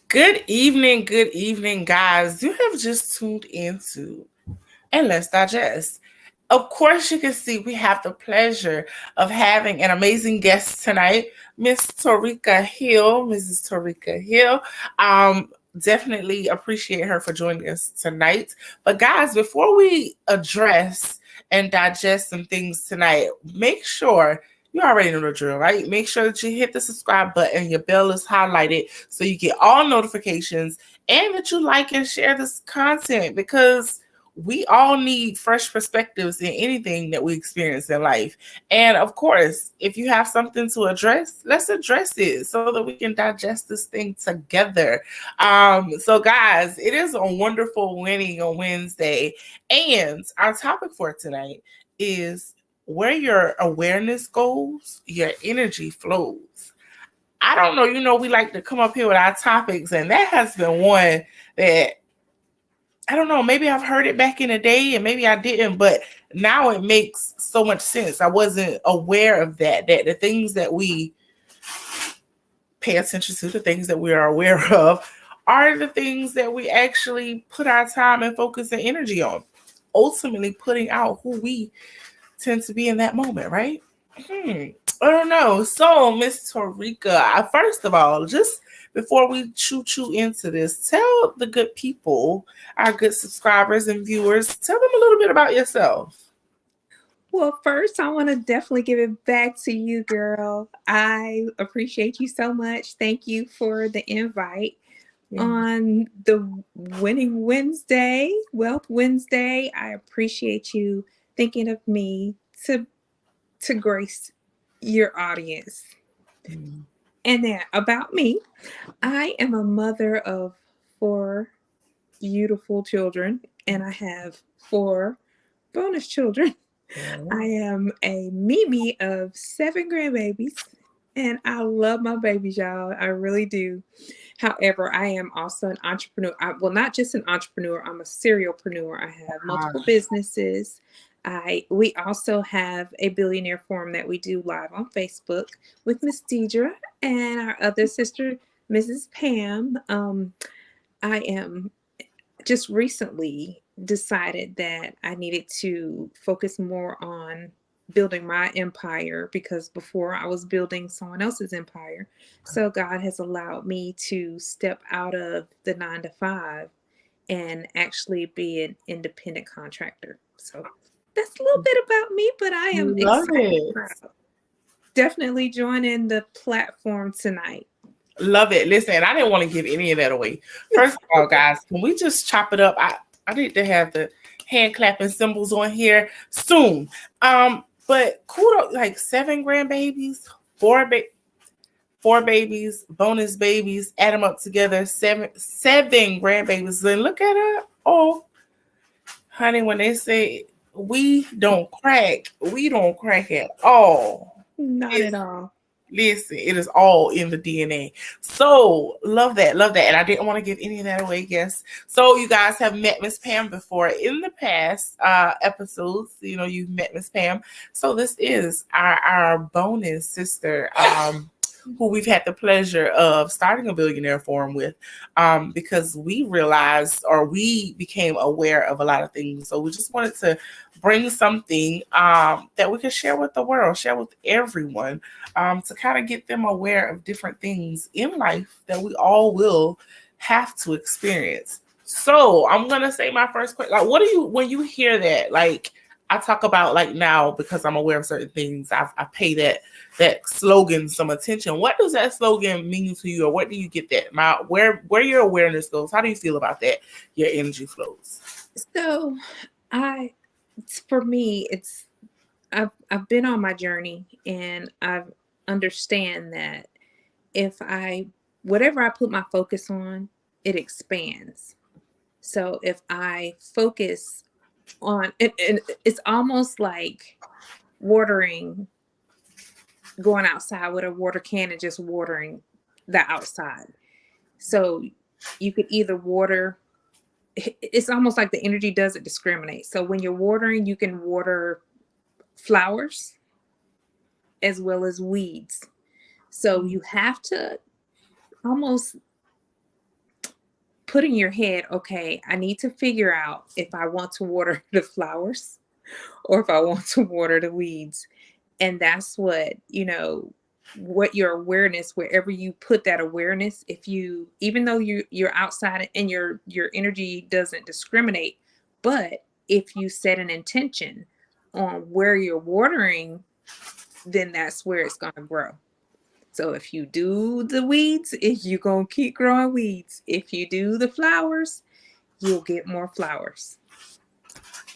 Good evening, guys. You have just tuned into and Let's Digest. Of course, you can see we have the pleasure of having an amazing guest tonight, Miss Torika Hill. Mrs. Torika Hill. Definitely appreciate her for joining us tonight. But guys, before we address and digest some things tonight, make sure you already know the drill, right? Make sure that you hit the subscribe button, your bell is highlighted so you get all notifications, and that you like and share this content because we all need fresh perspectives in anything that we experience in life. And of course, if you have something to address, let's address it so that we can digest this thing together. So guys, it is a wonderful winning on Wednesday. And our topic for tonight is where your awareness goes, your energy flows. I don't know, we like to come up here with our topics, and that has been one that I don't know, maybe I've heard it back in the day and maybe I didn't, but now it makes so much sense. I wasn't aware of that the things that we pay attention to, the things that we are aware of, are the things that we actually put our time and focus and energy on, ultimately putting out who we tend to be in that moment, right? I don't know. So, Miss Torika, first of all, just before we choo into this, tell the good people, our good subscribers and viewers, tell them a little bit about yourself. Well, first, I want to definitely give it back to you, girl. I appreciate you so much. Thank you for the invite Yeah. on the Winning Wednesday, Wealth Wednesday. I appreciate you thinking of me to grace your audience. Mm. And then about me, I am a mother of four beautiful children, and I have four bonus children. I am a Mimi of seven grandbabies, and I love my babies, y'all. I really do. However, I am also an entrepreneur. Well, not just an entrepreneur. I'm a serialpreneur. I have multiple businesses. We also have a billionaire forum that we do live on Facebook with Miss Deidre and our other sister, Mrs. Pam. I am just recently decided that I needed to focus more on building my empire because before I was building someone else's empire. So God has allowed me to step out of the 9 to 5 and actually be an independent contractor. So that's a little bit about me, but I am Love excited and it. proud. Definitely joining the platform tonight. Love it. Listen, I didn't want to give any of that away. First of all, guys, can we just chop it up? I need to have the hand clapping symbols on here soon. But kudos, like seven grandbabies, four babies, bonus babies, add them up together, seven grandbabies. Then look at her. Oh, honey, when they say we don't crack at all. Not at all. Listen, it is all in the DNA. So love that, love that. And I didn't want to give any of that away, yes. So you guys have met Miss Pam before in the past episodes. You've met Miss Pam. So this is our bonus sister. Who we've had the pleasure of starting a billionaire forum with, because we realized or we became aware of a lot of things. So we just wanted to bring something that we could share with the world, share with everyone, to kind of get them aware of different things in life that we all will have to experience. So I'm gonna say my first question: like, what do you when you hear that? Like, I talk about like now because I'm aware of certain things. I pay that slogan some attention. What does that slogan mean to you, or what do you get that? Where your awareness goes? How do you feel about that? Your energy flows. So I for me it's I've been on my journey and I understand that if I whatever I put my focus on, it expands. So if I focus on it, and it's almost like watering, going outside with a water can and just watering the outside. So you could either water, it's almost like the energy doesn't discriminate. So when you're watering, you can water flowers as well as weeds. So you have to almost put in your head, okay, I need to figure out if I want to water the flowers or if I want to water the weeds. And that's what, what your awareness, wherever you put that awareness, if you, even though you're outside and your energy doesn't discriminate, but if you set an intention on where you're watering, then that's where it's going to grow. So if you do the weeds, you're going to keep growing weeds. If you do the flowers, you'll get more flowers.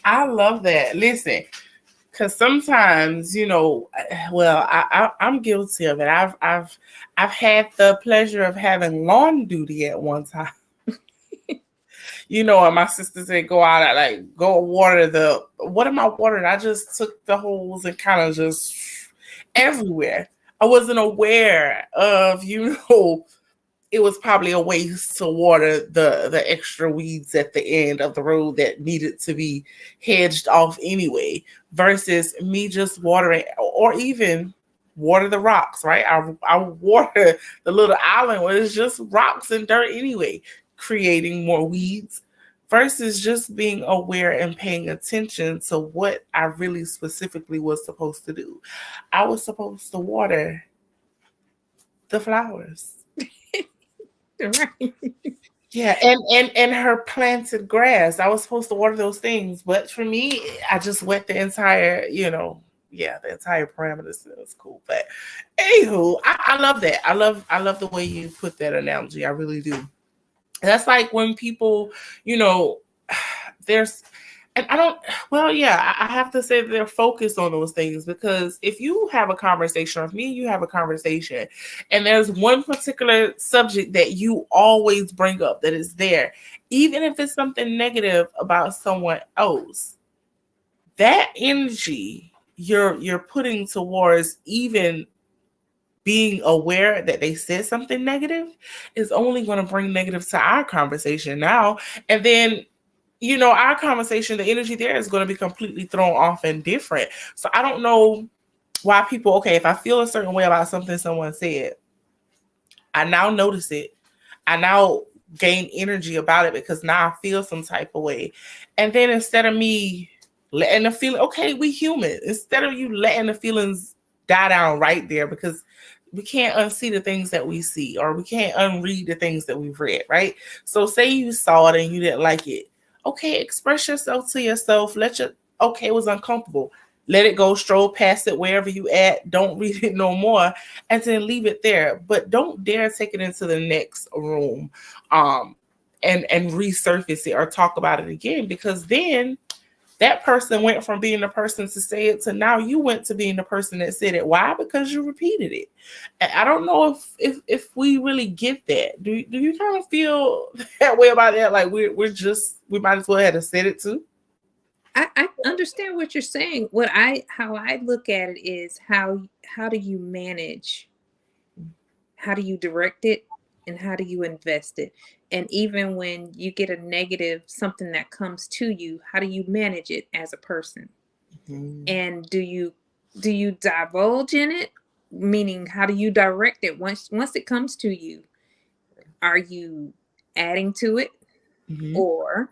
I love that. Listen, because sometimes, well, I'm guilty of it. I've had the pleasure of having lawn duty at one time. And my sister said, go out and go water what am I watering? I just took the hose and kind of just everywhere. I wasn't aware of, it was probably a waste to water the extra weeds at the end of the road that needed to be hedged off anyway, versus me just watering, or even water the rocks, right? I water the little island where it's just rocks and dirt anyway, creating more weeds, versus just being aware and paying attention to what I really specifically was supposed to do. I was supposed to water the flowers. Right. Yeah, and her planted grass. I was supposed to water those things, but for me, I just wet the entire, the entire parameters. It was cool. But anywho, I love that. I love the way you put that analogy. I really do. That's like when people, there's, and I have to say they're focused on those things, because if you have a conversation, or if me and you have a conversation, and there's one particular subject that you always bring up that is there, even if it's something negative about someone else, that energy you're putting towards even being aware that they said something negative is only going to bring negative to our conversation now. And then, our conversation, the energy there is going to be completely thrown off and different. So I don't know why people, okay, if I feel a certain way about something someone said, I now notice it. I now gain energy about it because now I feel some type of way. And then instead of me letting the feeling, okay, we human, instead of you letting the feelings die down right there, because we can't unsee the things that we see, or we can't unread the things that we've read, right? So say you saw it and you didn't like it. Okay, express yourself to yourself. Okay, it was uncomfortable. Let it go, stroll past it wherever you at. Don't read it no more, and then leave it there. But don't dare take it into the next room and resurface it or talk about it again, because then that person went from being the person to say it to now you went to being the person that said it. Why? Because you repeated it. And I don't know if we really get that. Do you kind of feel that way about that? Like we might as well have said it too. I understand what you're saying. How I look at it is how do you manage? How do you direct it? And how do you invest it? And even when you get a negative, something that comes to you, how do you manage it as a person? Mm-hmm. And do you divulge in it? Meaning, how do you direct it once it comes to you? Are you adding to it? Mm-hmm. Or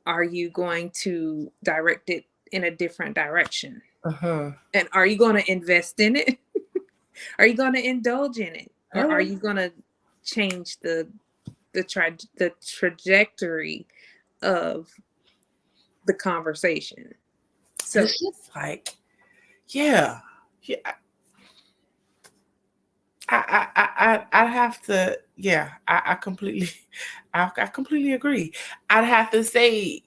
are you going to direct it in a different direction? Uh-huh. And are you going to invest in it? Are you going to indulge in it? Or are you going to change the trajectory of the conversation? So it's just like, yeah. I have to, I completely agree. I'd have to say,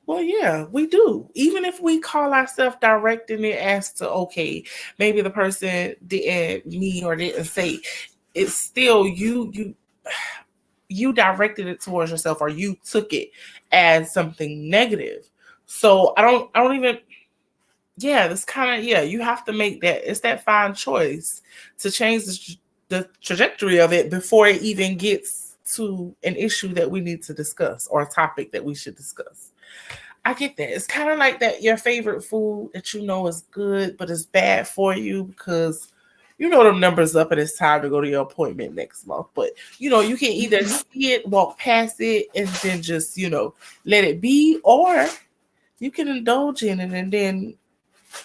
well, yeah, we do. Even if we call ourselves directing it as to, okay, maybe the person didn't mean or didn't say, it's still you directed it towards yourself, or you took it as something negative. So I don't even, that's kind of, you have to make that, it's that fine choice to change the trajectory of it before it even gets to an issue that we need to discuss, or a topic that we should discuss. I get that. It's kind of like that, your favorite food that you know is good, but it's bad for you because, them numbers up and it's time to go to your appointment next month. But you can either see it, walk past it, and then just let it be, or you can indulge in it and then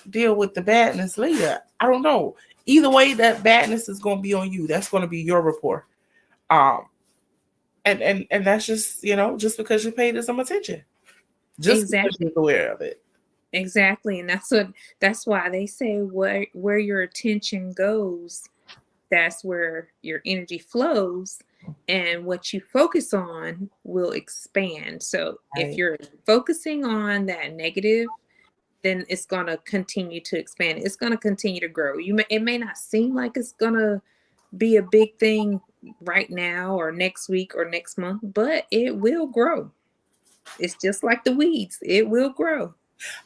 deal with the badness later. I don't know. Either way, that badness is going to be on you. That's going to be your report. And that's just just because you paid it some attention, just because you're aware of it. Exactly. And that's why they say where your attention goes, that's where your energy flows, and what you focus on will expand. So if you're focusing on that negative, then it's going to continue to expand. It's going to continue to grow. It may not seem like it's going to be a big thing right now or next week or next month, but it will grow. It's just like the weeds. It will grow.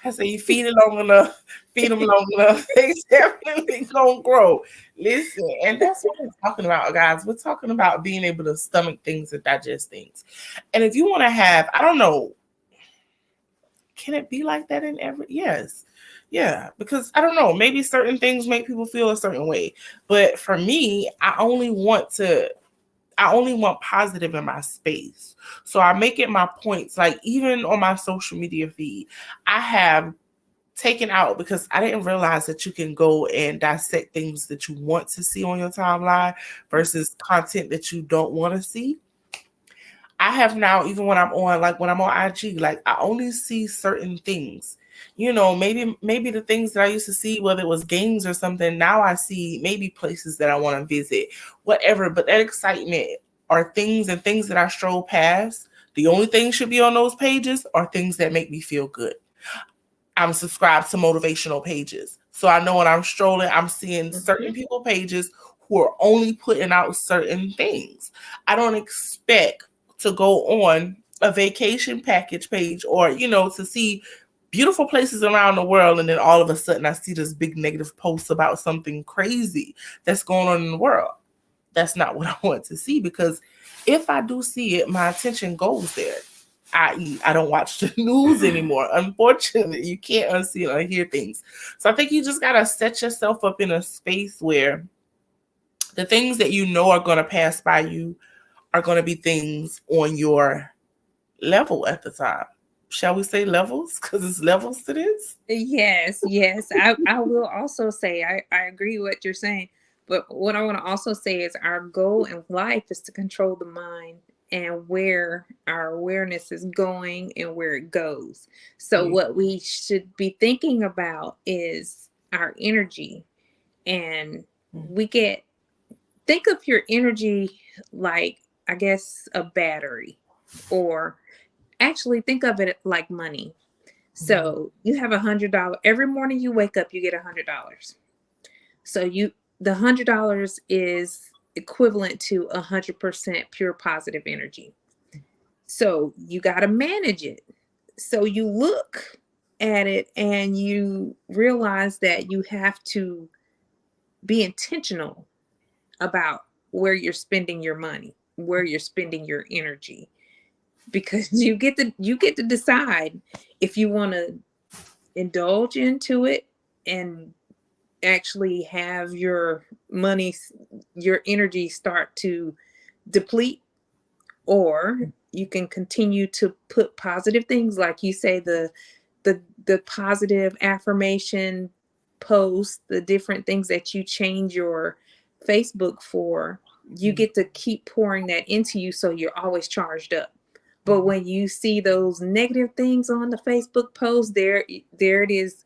I say you feed them long enough, they definitely gonna grow. Listen, and that's what we're talking about, guys. We're talking about being able to stomach things and digest things. And if you want to have, I don't know, can it be like that in every? Yes. Yeah, because I don't know, maybe certain things make people feel a certain way. But for me, I only want positive in my space. So I make it my points. Like even on my social media feed, I have taken out, because I didn't realize that you can go and dissect things that you want to see on your timeline versus content that you don't want to see. I have now, even when I'm on IG, like I only see certain things. Maybe the things that I used to see, whether it was games or something, now I see maybe places that I want to visit, whatever. But that excitement are things that I stroll past. The only thing should be on those pages are things that make me feel good. I'm subscribed to motivational pages. So I know when I'm strolling, I'm seeing certain people pages who are only putting out certain things. I don't expect to go on a vacation package page or, to see beautiful places around the world, and then all of a sudden I see this big negative post about something crazy that's going on in the world. That's not what I want to see, because if I do see it, my attention goes there. I.e., I don't watch the news anymore. Unfortunately, you can't unsee or unhear things. So I think you just got to set yourself up in a space where the things that are going to pass by you are going to be things on your level at the time. Shall we say levels? Because it's levels to this. Yes. I will also say I agree with what you're saying. But what I want to also say is our goal in life is to control the mind and where our awareness is going and where it goes. So what we should be thinking about is our energy. And think of your energy like, I guess, a battery, or actually think of it like money. So you have $100. Every morning you wake up, you get $100. So the $100 is equivalent to 100% pure positive energy. So you got to manage it. So you look at it and you realize that you have to be intentional about where you're spending your money, where you're spending your energy, because you get to decide if you want to indulge into it and actually have your money, your energy start to deplete, or you can continue to put positive things, like you say, the positive affirmation posts, the different things that you change your Facebook for. You get to keep pouring that into you, so you're always charged up. But when you see those negative things on the Facebook post, there it is,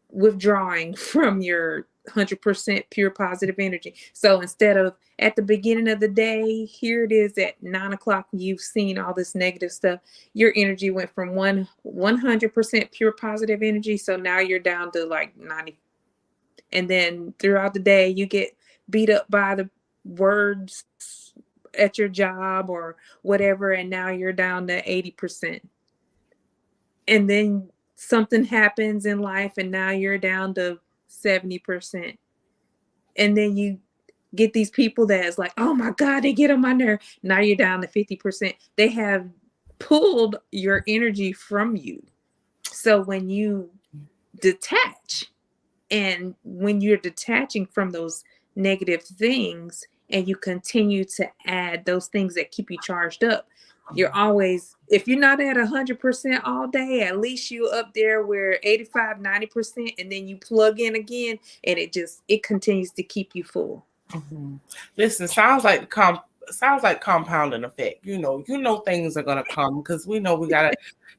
withdrawing from your 100% pure positive energy. So instead of at the beginning of the day, here it is at 9:00, you've seen all this negative stuff. Your energy went from 100% pure positive energy. So now you're down to like 90. And then throughout the day, you get beat up by the words at your job or whatever. And now you're down to 80%. And then something happens in life and now you're down to 70%. And then you get these people that's like, oh my God, they get on my nerve. Now you're down to 50%. They have pulled your energy from you. So when you detach, and when you're detaching from those negative things and you continue to add those things that keep you charged up, you're always, if you're not at 100% all day, at least you up there where 85, 90%, and then you plug in again and it continues to keep you full. Mm-hmm. Listen, sounds like compounding effect. You know things are gonna come because we know we gotta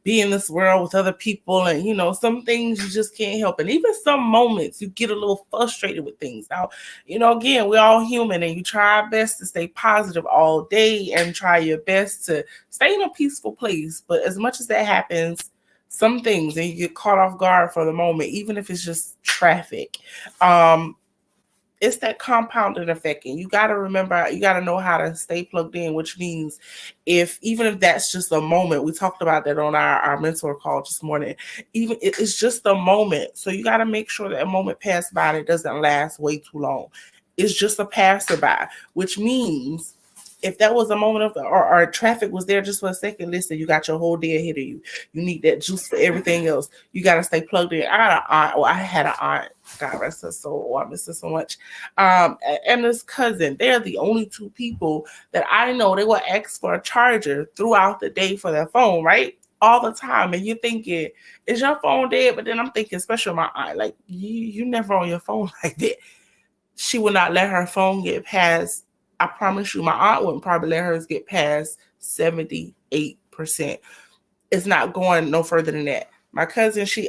be in this world with other people, and some things you just can't help. And even some moments you get a little frustrated with things. Now, again, we're all human, and you try our best to stay positive all day and try your best to stay in a peaceful place. But as much as that happens, some things and you get caught off guard for the moment, even if it's just traffic. It's that compounding effect, and you got to remember, you got to know how to stay plugged in, which means even if that's just a moment, we talked about that on our mentor call this morning, even it's just a moment. So you got to make sure that a moment passed by and it doesn't last way too long. It's just a passerby, which means if that was a moment of or traffic was there just for a second, listen, you got your whole day ahead of you. You need that juice for everything else. You got to stay plugged in. I had an aunt. God rest her soul. I miss her so much. And this cousin, they're the only two people that I know they will ask for a charger throughout the day for their phone, right? All the time. And you're thinking, is your phone dead? But then I'm thinking, especially my aunt, like you never on your phone like that. She would not let her phone get past, I promise you, my aunt wouldn't probably let hers get past 78%. It's not going no further than that. My cousin, she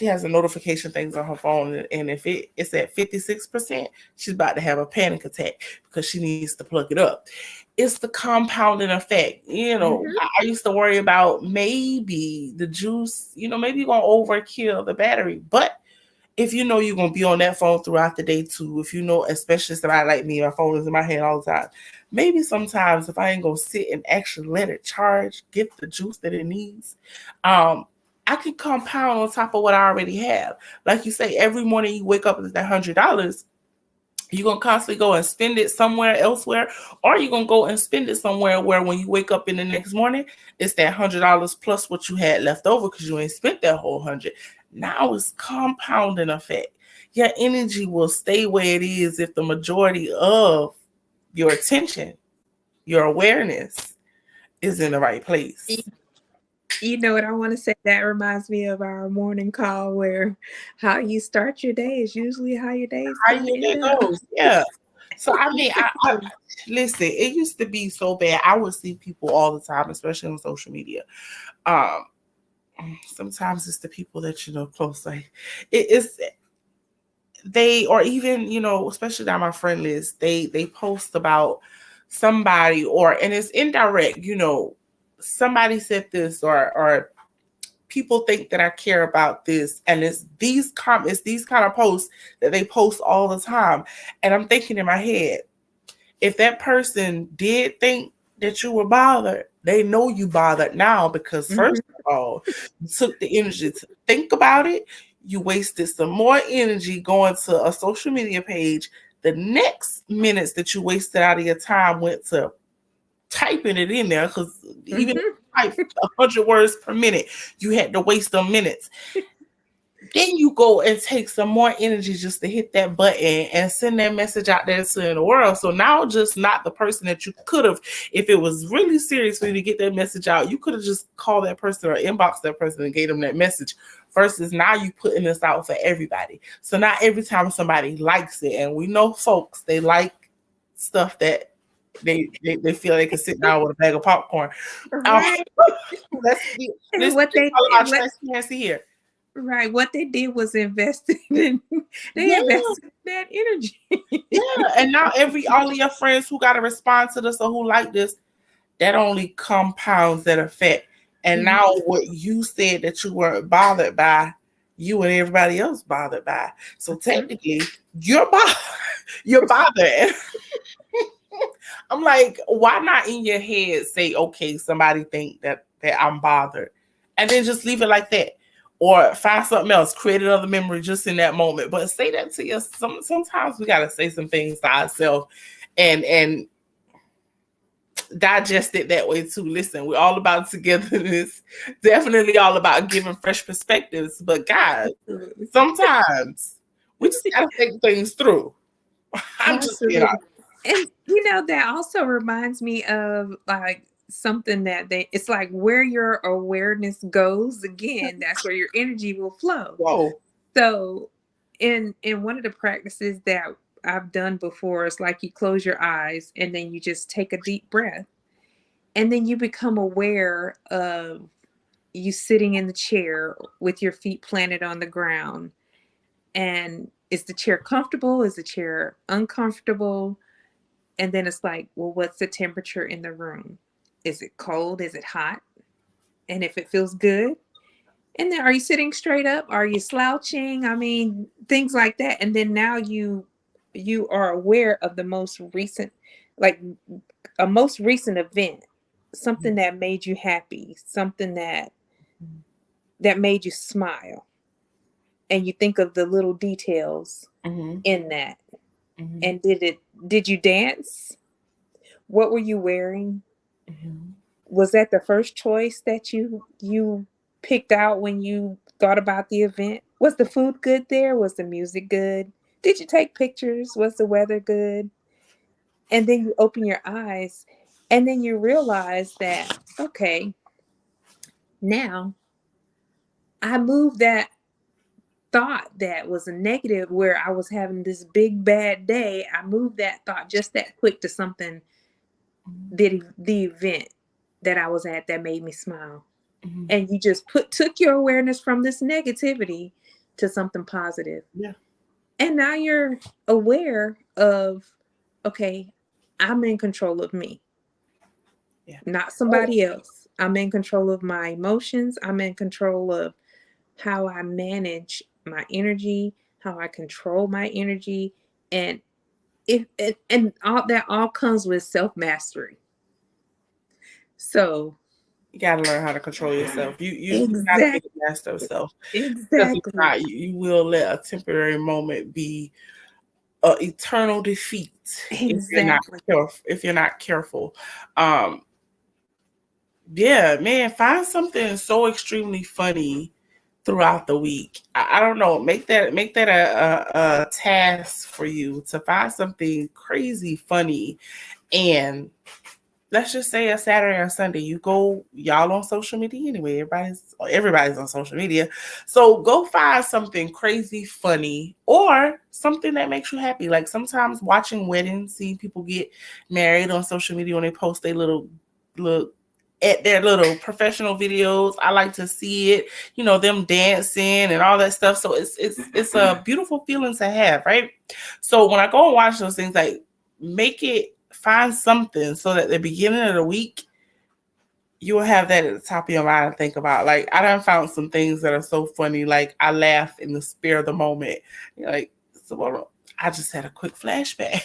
has a notification things on her phone, and if it's at 56%, she's about to have a panic attack because she needs to plug it up. It's the compounding effect. I used to worry about maybe the juice, maybe you're going to overkill the battery, but if you're going to be on that phone throughout the day too, if especially somebody like me, my phone is in my hand all the time, maybe sometimes if I ain't going to sit and actually let it charge, get the juice that it needs, I can compound on top of what I already have. Like you say, every morning you wake up with that $100, you're going to constantly go and spend it somewhere elsewhere, or you're going to go and spend it somewhere where when you wake up in the next morning, it's that $100 plus what you had left over because you ain't spent that whole 100. Now it's compounding effect. Your energy will stay where it is if the majority of your attention, your awareness is in the right place. You know what I want to say? That reminds me of our morning call where how you start your day is usually how your day goes. Yeah. So I mean, I listen, it used to be so bad. I would see people all the time, especially on social media. Sometimes it's the people that close, like it's they, or even especially down my friend list, they post about somebody, and it's indirect, somebody said this, or people think that I care about this, and it's these kind of posts that they post all the time, and I'm thinking in my head, if that person did think that you were bothered, they know you bothered now because first of all, you took the energy to think about it. You wasted some more energy going to a social media page. The next minutes that you wasted out of your time went to typing it in there, because even type 100 words per minute, you had to waste them minutes. Then you go and take some more energy just to hit that button and send that message out there to the world. So now just not the person that you could have, if it was really serious for you to get that message out, you could have just called that person or inboxed that person and gave them that message, versus now you putting this out for everybody. So now every time somebody likes it, and we know folks, they like stuff that they feel they can sit down with a bag of popcorn. Right. Let's what they transparency here. Right. What they did was invested in invested that energy. Yeah. And now all of your friends who got to respond to this or who like this, that only compounds that effect. And now what you said that you weren't bothered by, you and everybody else bothered by. So technically, you're bothered. You're bothered. I'm like, why not in your head say, okay, somebody think that I'm bothered, and then just leave it like that. Or find something else, create another memory just in that moment. But say that to yourself. Sometimes we got to say some things to ourselves and digest it that way too. Listen, we're all about togetherness. Definitely all about giving fresh perspectives. But guys, sometimes we just got to think things through. I'm just being Absolutely. honest. And that also reminds me of like something that it's like where your awareness goes, again, that's where your energy will flow. Whoa. So in one of the practices that I've done before, it's like you close your eyes and then you just take a deep breath. And then you become aware of you sitting in the chair with your feet planted on the ground. And is the chair comfortable? Is the chair uncomfortable? And then it's like, well, what's the temperature in the room? Is it cold? Is it hot? And if it feels good, and then are you sitting straight up? Are you slouching? I mean, things like that. And then now you are aware of the most recent, like a most recent event, something that made you happy, something that made you smile. And you think of the little details in that. And did you dance? What were you wearing? Was that the first choice that you picked out when you thought about the event? Was the food good there? Was the music good? Did you take pictures? Was the weather good? And then you open your eyes and then you realize that, okay, now I moved that thought that was a negative where I was having this big bad day. I moved that thought just that quick to something, the event that I was at that made me smile. And you just took your awareness from this negativity to something positive. Yeah. And now you're aware of, okay, I'm in control of me. Yeah. Not somebody else. I'm in control of my emotions. I'm in control of how I manage my energy, how I control my energy. And and all that all comes with self-mastery. So You gotta learn how to control yourself. You gotta be exactly. the master of self. Because if Exactly. not, you will let a temporary moment be an eternal defeat Exactly. if you're not careful. Yeah, man, find something so extremely funny throughout the week. I don't know. Make that a task for you to find something crazy funny. And let's just say a Saturday or Sunday, y'all on social media anyway. Everybody's on social media. So go find something crazy funny or something that makes you happy. Like sometimes watching weddings, seeing people get married on social media when they post their little at their little professional videos. I like to see it, them dancing and all that stuff. So it's a beautiful feeling to have, right? So when I go and watch those things, like find something so that at the beginning of the week you will have that at the top of your mind to think about. Like I done found some things that are so funny, like I laugh in the spare of the moment. Like, so I just had a quick flashback.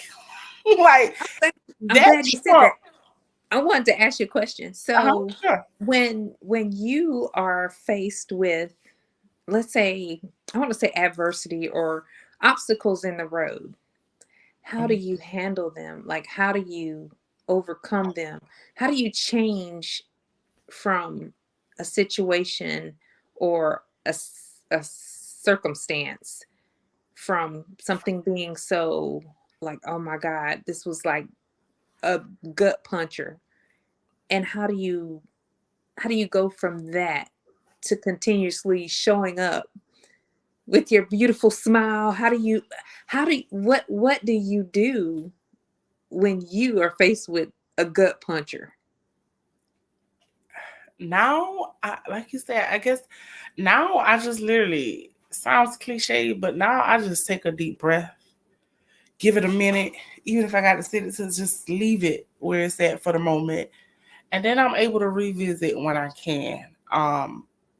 Like I'm that glad you said Trump. that. I wanted to ask you a question. So Sure. when you are faced with, let's say, I want to say adversity or obstacles in the road, how do you handle them? Like how do you overcome them? How do you change from a situation or a circumstance from something being so like, oh my God, this was like a gut puncher? And how do you go from that to continuously showing up with your beautiful smile? What do you do when you are faced with a gut puncher? Now, like you said, I guess now I just literally sounds cliche, but now I just take a deep breath, give it a minute, even if I got to sit it to just leave it where it's at for the moment, and then I'm able to revisit when I can.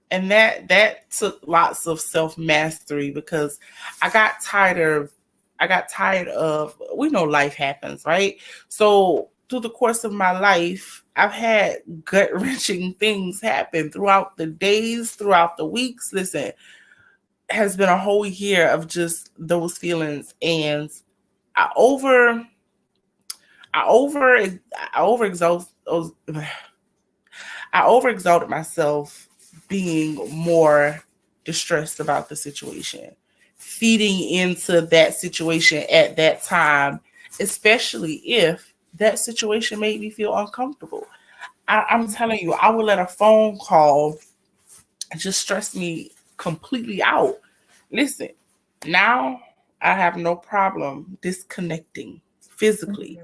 And that took lots of self mastery because I got tired of we know life happens, right? So through the course of my life, I've had gut wrenching things happen throughout the days, throughout the weeks. Listen, has been a whole year of just those feelings, and I over I over I overexalt I overexalted myself being more distressed about the situation, feeding into that situation at that time, especially if that situation made me feel uncomfortable. I'm telling you, I would let a phone call just stress me completely out. Listen, now I have no problem disconnecting physically.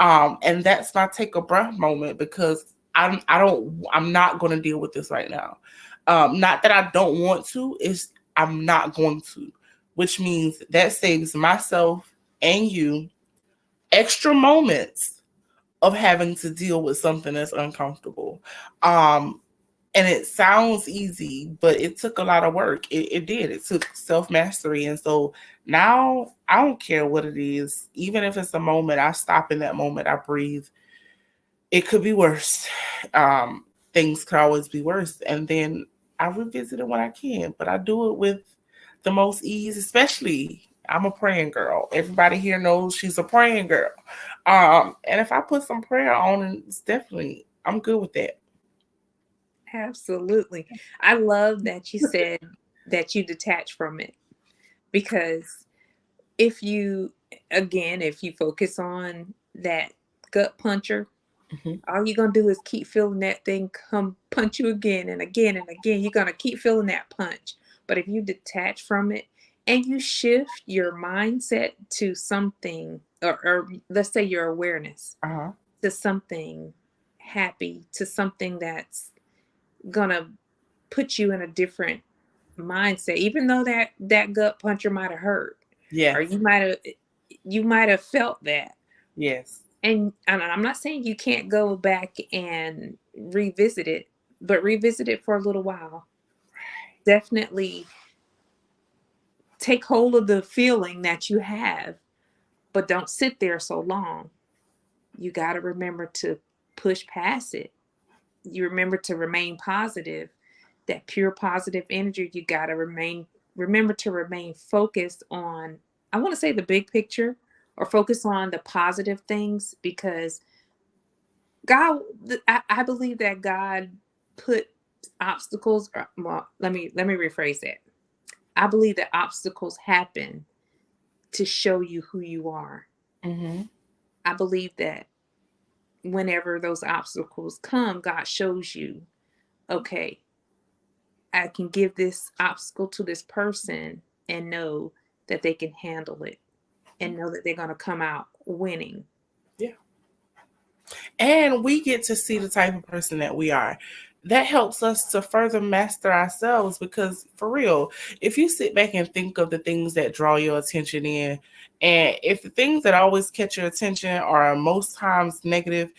Mhm. And that's my take a breath moment because I'm not gonna deal with this right now. Not that I don't want to, it's I'm not going to, which means that saves myself and you extra moments of having to deal with something that's uncomfortable. Um, and it sounds easy, but it took a lot of work. It did. It took self mastery. And so now I don't care what it is. Even if it's a moment, I stop in that moment, I breathe. It could be worse. Things could always be worse. And then I revisit it when I can, but I do it with the most ease, especially I'm a praying girl. Everybody here knows she's a praying girl. And if I put some prayer on, it's definitely, I'm good with that. Absolutely. I love that you said that you detach from it, because if you, again, if you focus on that gut puncher, Mhm. all you're going to do is keep feeling that thing come punch you again and again and again. You're going to keep feeling that punch. But if you detach from it and you shift your mindset to something, or let's say your awareness Uh-huh. to something happy, to something that's going to put you in a different mindset, even though that gut puncher might have hurt, or Yes. you might have felt that. Yes. And I'm not saying you can't go back and revisit it, but revisit it for a little while. Definitely take hold of the feeling that you have, but don't sit there so long. You got to remember to push past it. You remember to remain positive, that pure positive energy. You got to remember to remain focused on, I want to say, the big picture, or focus on the positive things, because God, I believe that God put obstacles. Well, let me rephrase that. I believe that obstacles happen to show you who you are. Mm-hmm. I believe that whenever those obstacles come, God shows you, okay, I can give this obstacle to this person and know that they can handle it, and know that they're going to come out winning. Yeah. And we get to see the type of person that we are. That helps us to further master ourselves because, for real, if you sit back and think of the things that draw your attention in, and if the things that always catch your attention are most times negative,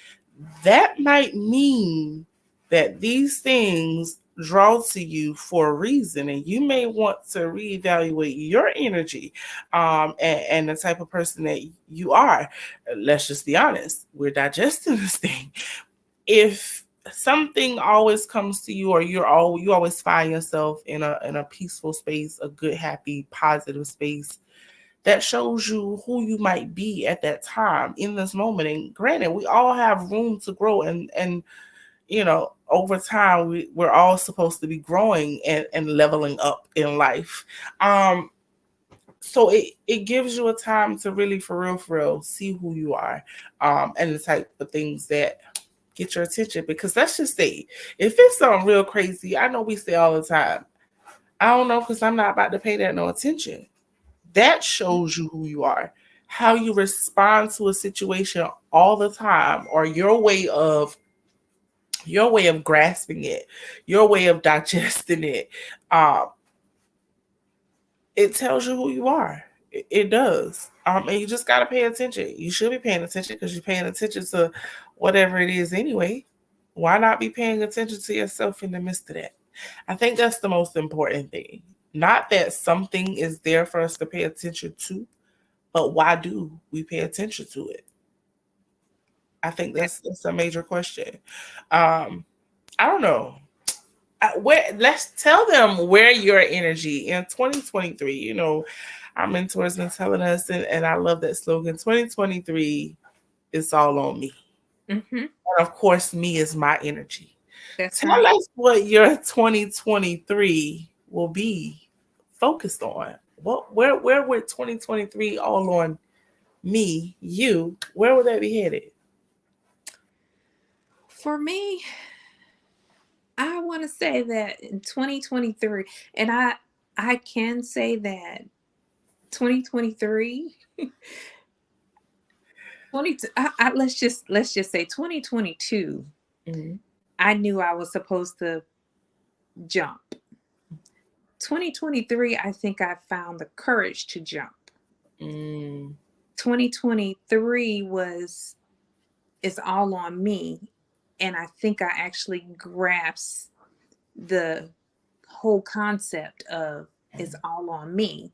that might mean that these things draw to you for a reason, and you may want to reevaluate your energy and the type of person that you are. Let's just be honest, we're digesting this thing. If something always comes to you, or you always find yourself in a peaceful space, a good, happy, positive space, that shows you who you might be at that time in this moment. And granted, we all have room to grow, and over time we're all supposed to be growing and leveling up in life. So it gives you a time to really, for real, see who you are, and the type of things that get your attention. Because let's just say, if it's something real crazy, I know we say all the time, I don't know, because I'm not about to pay that no attention. That shows you who you are. How you respond to a situation all the time, or your way of grasping it, your way of digesting it. Um, it tells you who you are. It does. And you just gotta pay attention. You should be paying attention because you're paying attention to whatever it is anyway. Why not be paying attention to yourself in the midst of that? I think that's the most important thing. Not that something is there for us to pay attention to, but why do we pay attention to it? I think that's a major question. Um, I don't know. Let's tell them where your energy in 2023. Our mentors been telling us, and I love that slogan. 2023, it's all on me, Hmm. and of course, me is my energy. That's Tell right. us what your 2023 will be focused on. where would 2023 all on me, you, where would that be headed? For me, I want to say that in 2023, and I can say that 2023 let's just say 2022, Mm-hmm. I knew I was supposed to jump. 2023, I think I found the courage to jump. Mm. 2023 is all on me, and I think I actually grasped the whole concept of it's all on me,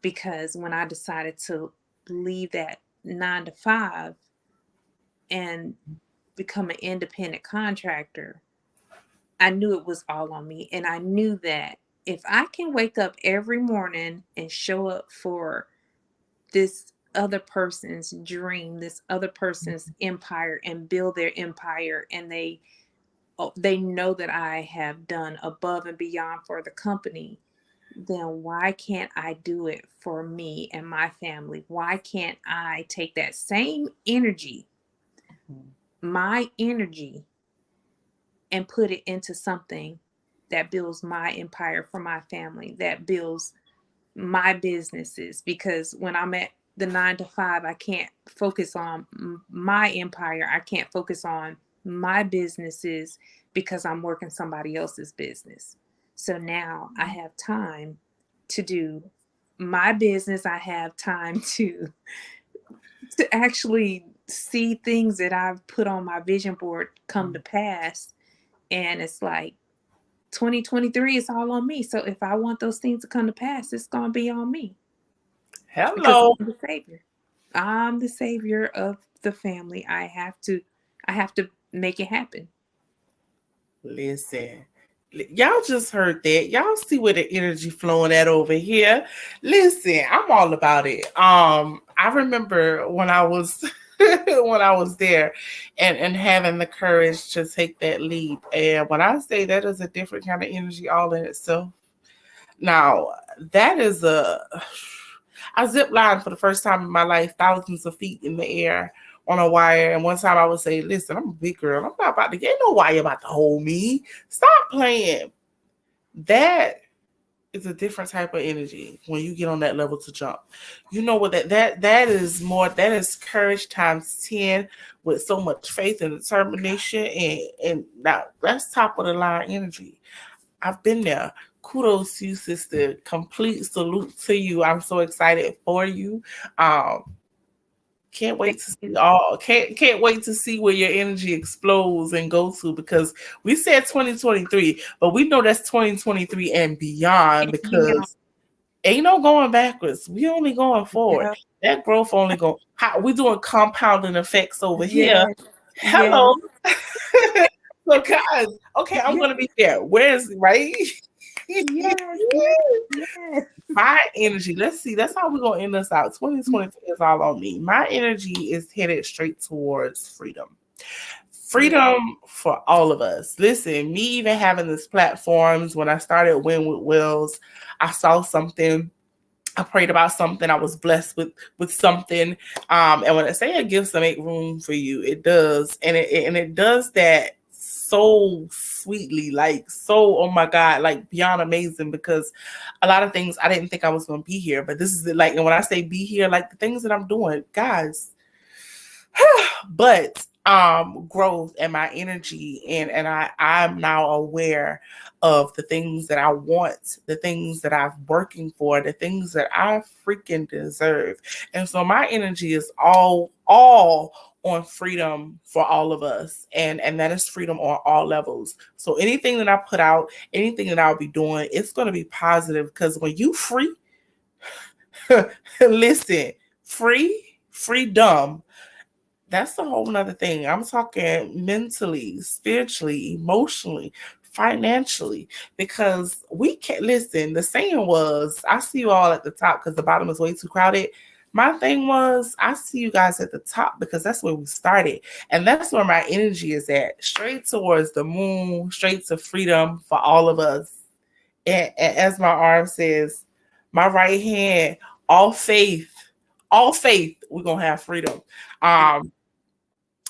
because when I decided to leave that 9 to 5 and become an independent contractor, I knew it was all on me. And I knew that if I can wake up every morning and show up for this other person's dream, this other person's empire, and build their empire, and they know that I have done above and beyond for the company, then why can't I do it for me and my family? Why can't I take that same energy, my energy, and put it into something that builds my empire for my family, that builds my businesses? Because when I'm at the 9 to 5, I can't focus on my empire. I can't focus on my businesses because I'm working somebody else's business. So now I have time to do my business. I have time to actually see things that I've put on my vision board come to pass. And it's like 2023 is all on me. So if I want those things to come to pass, it's going to be on me, because Hello. I'm the savior. I'm the savior of the family. I have to make it happen. Listen, y'all just heard that. Y'all see where the energy flowing at over here. Listen, I'm all about it. I remember when I was when I was there and having the courage to take that leap. And when I say that is a different kind of energy all in itself. Now, that is I zip lined for the first time in my life, thousands of feet in the air on a wire. And one time I would say, listen, I'm a big girl. I'm not about to get no wire about to hold me. Stop playing. That is a different type of energy when you get on that level to jump. You know what that is more, that is courage times 10 with so much faith and determination, and now that's top of the line energy. I've been there. Kudos to you, sister. Complete salute to you. I'm so excited for you. Um, can't wait to see all. Can't wait to see where your energy explodes and go to, because we said 2023, but we know that's 2023 and beyond, because ain't no going backwards. We only going forward. Yeah. That growth only go. How we doing compounding effects over here? Yes. Hello. Yes. So guys, okay, I'm Yes. gonna be there. Where's right? Yes. Yes. My energy, let's see, that's how we're gonna end this out. 2023 is all on me. My energy is headed straight towards freedom. Freedom for all of us. Listen, me even having these platforms, when I started Win with Wills, I saw something, I prayed about something, I was blessed with something. And when I say it gives to make room for you, it does. And it does that so sweetly, like so, oh my God, like beyond amazing, because a lot of things I didn't think I was gonna be here. But this is it, like, and when I say be here, like the things that I'm doing, guys, but growth and my energy, and I'm now aware of the things that I want, the things that I'm working for, the things that I freaking deserve. And so my energy is all on freedom for all of us, and that is freedom on all levels. So anything that I put out, anything that I'll be doing, it's going to be positive, because when you free, listen, freedom, that's a whole nother thing. I'm talking mentally, spiritually, emotionally, financially, because we can't listen. The saying was, I see you all at the top because the bottom is way too crowded. My thing was, I see you guys at the top because that's where we started. And that's where my energy is at, straight towards the moon, straight to freedom for all of us. And as my arm says, my right hand, all faith, we're gonna have freedom.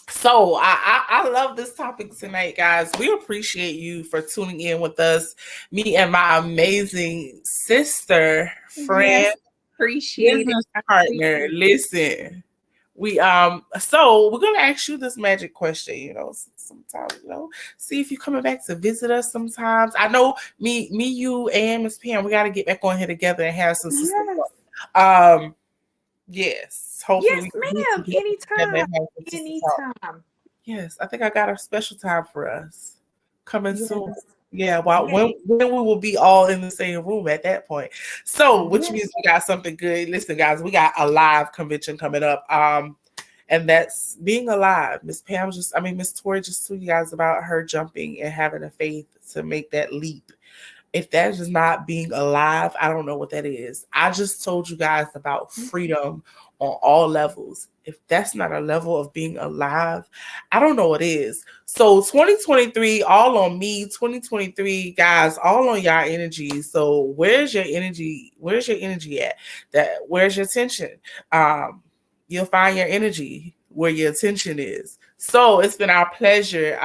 So I love this topic tonight, guys. We appreciate you for tuning in with us, me and my amazing sister, friend, Yes, appreciate business it. partner. Listen, so we're gonna ask you this magic question. Sometimes, see if you're coming back to visit us. Sometimes I know me, you, and Miss Pam. We got to get back on here together and have some. Yes. Yes. Hopefully, Yes, we ma'am. can get together Anytime. and have some sister talk. Anytime. Yes, I think I got a special time for us coming Yes. soon. Yeah, well, Yay. when we will be all in the same room at that point. So, which Yes. means we got something good. Listen, guys, we got a live convention coming up. And that's being alive. Miss Tori just told you guys about her jumping and having a faith to make that leap. If that is not being alive, I don't know what that is. I just told you guys about freedom on all levels. If that's not a level of being alive, I don't know what is. So 2023, all on me. 2023, guys, all on y'all energy. So where's your energy? Where's your energy at? Where's your attention? You'll find your energy where your attention is. So it's been our pleasure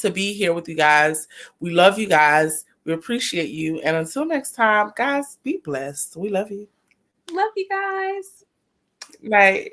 to be here with you guys. We love you guys. We appreciate you. And until next time, guys, be blessed. We love you. Love you guys. Night.